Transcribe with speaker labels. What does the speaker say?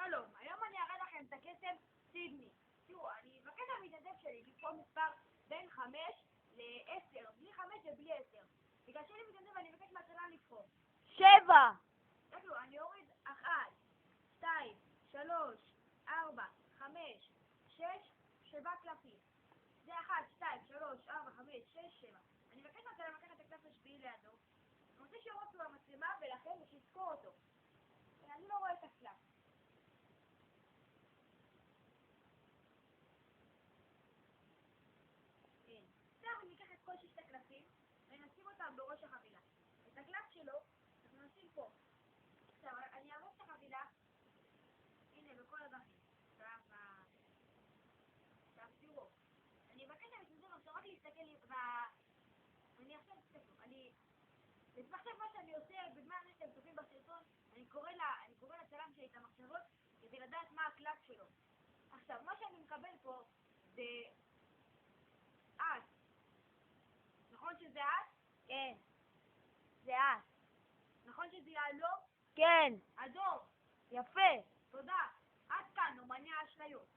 Speaker 1: שלום, היום אני אראה לכם את הקסם סידני. תראו, אני בקטע המתנדב שלי לבחור מספר בין 5 ל-10, בלי 5 ובלי 10. בגלל שאני מתנדב אני מבקש מהצלם לבחור.
Speaker 2: 7.
Speaker 1: תראו, אני אוריד 1, 2, 3, 4, 5, 6, 7 קלפים. זה 1, 2, 3, 4, 5, 6, 7. אני מבקש מהצלם לקחת את הקלף השביעי לידו. אני רוצה שיראו אותו במצלמה ולכן שיזכור אותו. אני לא רואה את הקלף. עכשיו אני אקח את כל 6 הקלפים ונשים אותם בראש החבילה. את הקלף שלו אנחנו נשים פה. עכשיו אני ארוץ את החבילה, הנה בכל הדרכים. עכשיו תראו, אני אבקש מהמתנדב עכשיו רק להסתכל אני עכשיו תסתכלו, עכשיו מה שאני עושה בזמן שאתם צופים בסרטון, אני קורא לצלם שלי את המחשבות כדי לדעת מה הקלף שלו. עכשיו מה שאני מקבל פה זה אס. נכון שזה אס?
Speaker 2: כן. זה את.
Speaker 1: נכון שזה יהלום?
Speaker 2: כן.
Speaker 1: אדום.
Speaker 2: יפה.
Speaker 1: תודה. עד כאן, אומני האשליות.